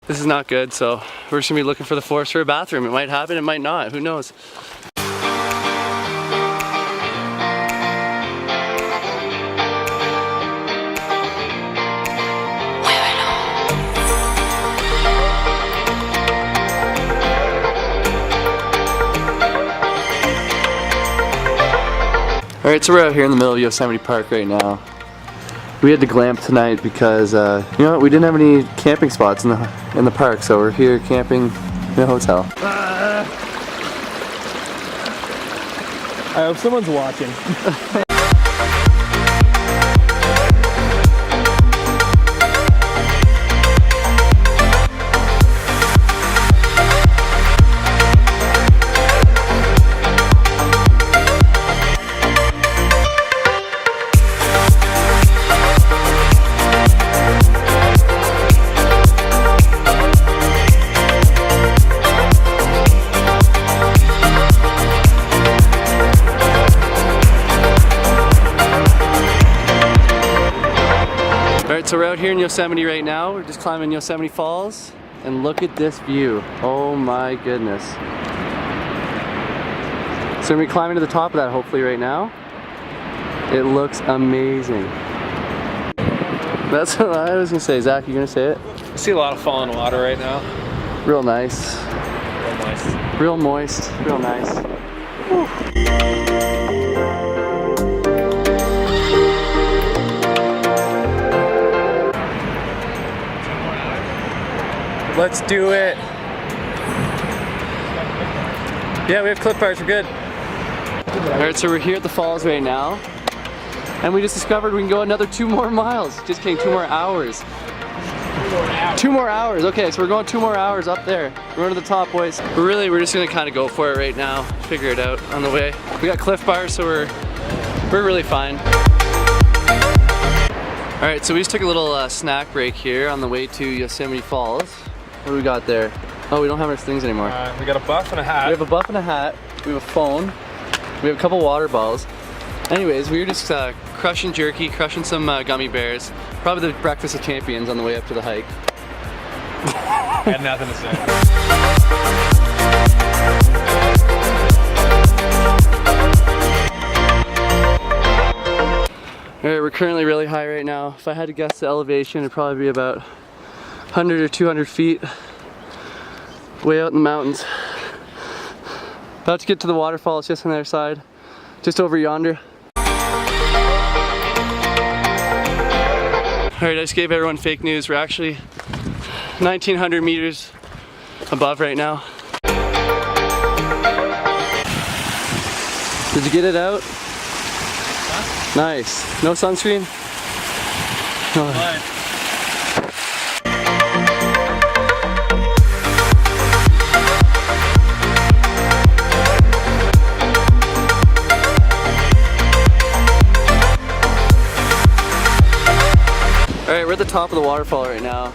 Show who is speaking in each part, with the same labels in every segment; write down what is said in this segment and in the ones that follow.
Speaker 1: This is not good, so we're just gonna be looking for the forest for a bathroom. It might happen, it might not, who knows? Alright, so we're out here in the middle of Yosemite Park right now. We had to glamp tonight because, you know what, we didn't have any camping spots in the park, so we're here camping in a hotel.
Speaker 2: I hope someone's watching.
Speaker 1: Alright, so we're out here in Yosemite right now. We're just climbing Yosemite Falls, and look at this view. Oh my goodness. So we're gonna be climbing to the top of that hopefully right now. It looks amazing. That's what I was gonna say. Zach, you gonna say it?
Speaker 2: I see a lot of falling water right now.
Speaker 1: Real nice.
Speaker 2: Real moist.
Speaker 1: Real moist. Real nice. Whew.
Speaker 2: Let's do it.
Speaker 1: Yeah, we have clip bars, we're good. Alright, so we're here at the falls right now. And we just discovered we can go another 2 more miles. Just kidding, 2 more hours. 2 more hours, okay, so we're going 2 more hours up there. We're going to the top, boys. We're just gonna kind of go for it right now. Figure it out on the way. We got cliff bars, so we're really fine. Alright, so we just took a little snack break here on the way to Yosemite Falls. What do we got there? Oh, we don't have our things anymore.
Speaker 2: We got a buff and a hat.
Speaker 1: We have a buff and a hat. We have a phone. We have a couple water bottles. Anyways, we were just crushing jerky, crushing some gummy bears. Probably the breakfast of champions on the way up to the hike.
Speaker 2: I had nothing to say.
Speaker 1: Alright, we're currently really high right now. If I had to guess the elevation, it'd probably be about 100 or 200 feet. Way out in the mountains. About to get to the waterfall, it's just on the other side. Just over yonder. Alright, I just gave everyone fake news. We're actually 1,900 meters above right now. Did you get it out? Huh? Nice. No sunscreen? No. Alright, we're at the top of the waterfall right now.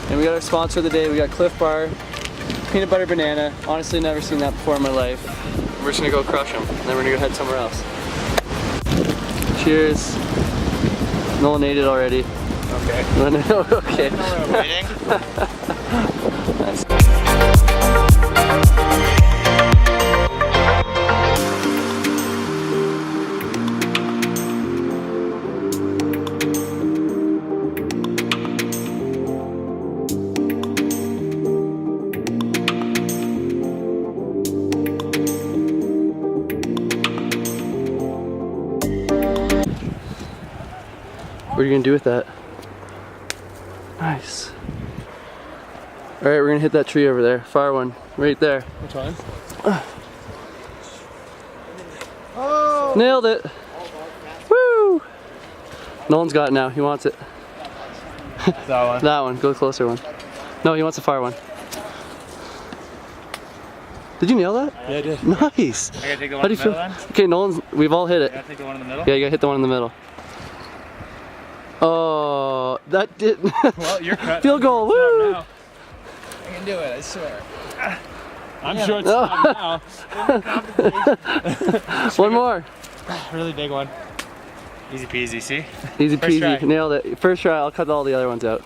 Speaker 1: And we got our sponsor of the day. We got Cliff Bar, peanut butter banana. Honestly, never seen that before in my life. We're just gonna go crush them, and then we're gonna go head somewhere else. Cheers. Nolan ate it already.
Speaker 2: Okay.
Speaker 1: Okay.
Speaker 2: We're waiting.
Speaker 1: Nice. What are you gonna do with that? Nice. Alright, we're gonna hit that tree over there. Far one. Right there.
Speaker 2: Which one?
Speaker 1: Oh! Nailed it! Woo! Nolan's got it now. He wants it.
Speaker 2: That one.
Speaker 1: That one. Go the closer one. No, he wants the far one. Did you nail that?
Speaker 2: Yeah, I did.
Speaker 1: Nice!
Speaker 2: I gotta take the
Speaker 1: How
Speaker 2: one
Speaker 1: do
Speaker 2: in
Speaker 1: you
Speaker 2: the middle
Speaker 1: feel?
Speaker 2: then?
Speaker 1: Okay, Nolan's. We've all hit it.
Speaker 2: I gotta take the one in the middle?
Speaker 1: Yeah, you gotta hit the one in the middle. Oh, that did.
Speaker 2: Well, you're cut.
Speaker 1: Field goal, woo!
Speaker 2: Now. I can do it, I swear. I'm sure it's now.
Speaker 1: One more.
Speaker 2: Really big one. Easy peasy, see?
Speaker 1: Easy
Speaker 2: First
Speaker 1: peasy,
Speaker 2: try.
Speaker 1: nailed it. First try, I'll cut all the other ones out.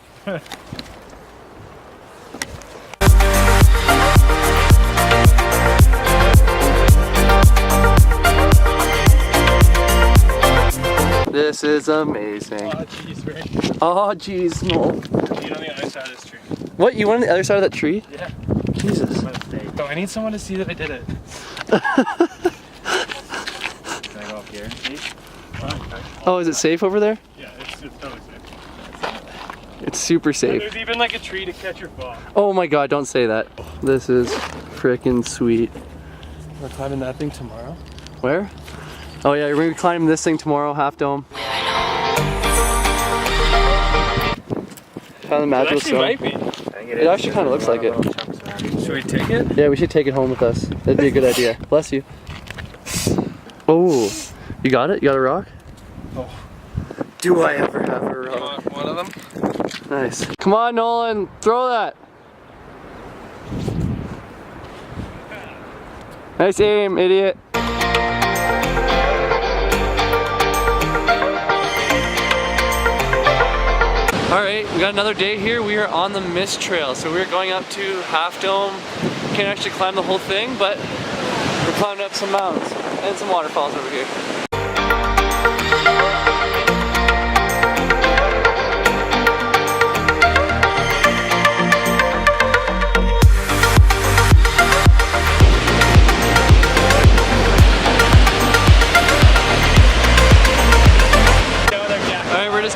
Speaker 1: This is amazing.
Speaker 2: Oh jeez, Rick.
Speaker 1: Oh jeez, no.
Speaker 2: You on the other side of this tree.
Speaker 1: What, you went on the other side of that tree?
Speaker 2: Yeah.
Speaker 1: Jesus.
Speaker 2: So I need someone to see that I did it. Can I go up here?
Speaker 1: Oh, is it safe over there?
Speaker 2: Yeah, it's totally safe.
Speaker 1: It's super safe.
Speaker 2: There's even like a tree to catch your fall.
Speaker 1: Oh my god, don't say that. This is freaking sweet.
Speaker 2: We're climbing that thing tomorrow.
Speaker 1: Where? Oh yeah, we're gonna be climbing this thing tomorrow, Half Dome. Found the magical stone.
Speaker 2: Might be.
Speaker 1: It actually kind of looks like it.
Speaker 2: Should we take it?
Speaker 1: Yeah, we should take it home with us. That'd be a good idea. Bless you. Oh, you got it? You got a rock?
Speaker 2: Oh.
Speaker 1: Do I ever have a rock?
Speaker 2: One of them?
Speaker 1: Nice. Come on, Nolan, throw that. Nice aim, idiot. Alright, we got another day here. We are on the Mist Trail. So we're going up to Half Dome. Can't actually climb the whole thing, but we're climbing up some mountains and some waterfalls over here.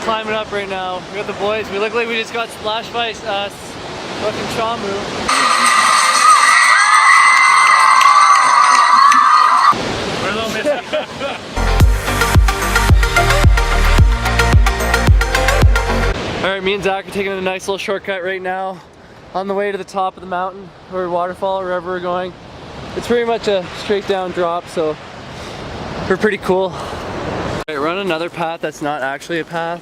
Speaker 1: Climbing up right now. We got the boys. We look like we just got splashed by fucking Shamu.
Speaker 2: We're a little misty.
Speaker 1: Alright, me and Zach are taking a nice little shortcut right now on the way to the top of the mountain or waterfall or wherever we're going. It's pretty much a straight down drop, so we're pretty cool. Alright, we're on another path that's not actually a path.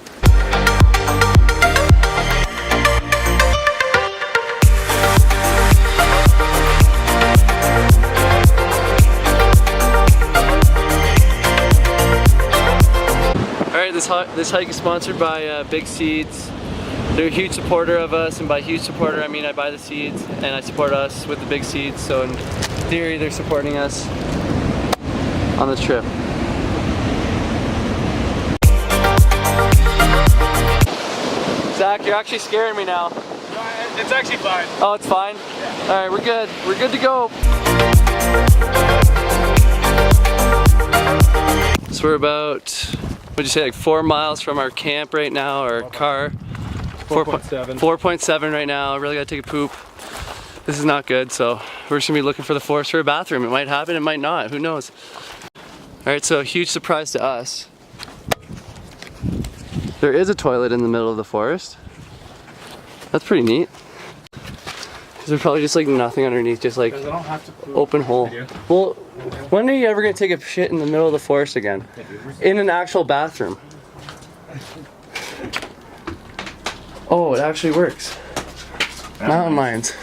Speaker 1: Alright, this hike is sponsored by Big Seeds. They're a huge supporter of us, and by huge supporter I mean I buy the seeds and I support us with the Big Seeds, so in theory they're supporting us on this trip. Zach, you're actually scaring me now.
Speaker 2: It's actually fine.
Speaker 1: Oh, it's fine?
Speaker 2: Yeah.
Speaker 1: Alright, we're good. We're good to go. So we're about, what'd you say, like 4 miles from our camp right now, our car.
Speaker 2: 4.7.
Speaker 1: 4.7 right now. I really gotta take a poop. This is not good, so we're just gonna be looking for the forest for a bathroom. It might happen, it might not, who knows. Alright, so a huge surprise to us. There is a toilet in the middle of the forest. That's pretty neat. There's probably just like nothing underneath, just like open hole. Well, when are you ever gonna take a shit in the middle of the forest again? In an actual bathroom. Oh, it actually works. Mountain lions.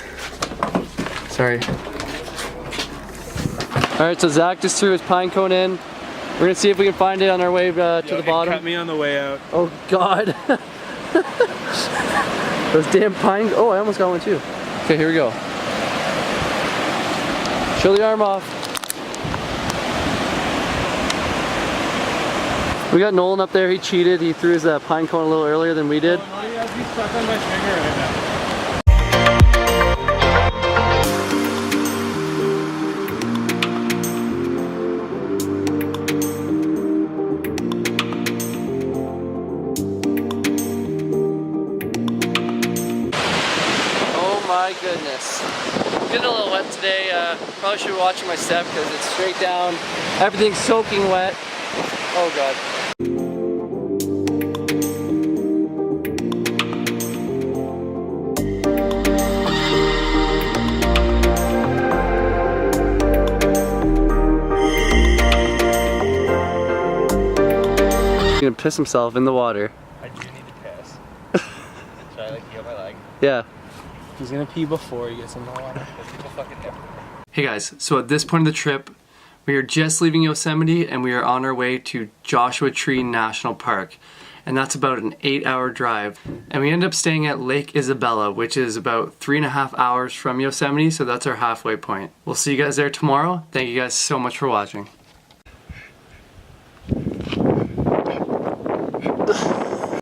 Speaker 1: Sorry. Alright, so Zach just threw his pine cone in. We're gonna see if we can find it on our way to the bottom.
Speaker 2: Cut me on the way out.
Speaker 1: Oh god. Those damn pine. Oh, I almost got one too. Okay, here we go. Show the arm off. We got Nolan up there. He cheated. He threw his pine cone a little earlier than we did.
Speaker 2: Oh, he has me stuck on my finger right now.
Speaker 1: My goodness. Getting a little wet today. Probably should be watching my step because it's straight down. Everything's soaking wet. Oh god. He's gonna piss himself in the water.
Speaker 2: I do need to piss. Should I like heal my leg?
Speaker 1: Yeah.
Speaker 2: He's gonna pee before he gets in the water.
Speaker 1: Hey guys, so at this point of the trip, we are just leaving Yosemite and we are on our way to Joshua Tree National Park. And that's about an 8-hour drive. And we end up staying at Lake Isabella, which is about 3.5 hours from Yosemite, so that's our halfway point. We'll see you guys there tomorrow. Thank you guys so much for watching.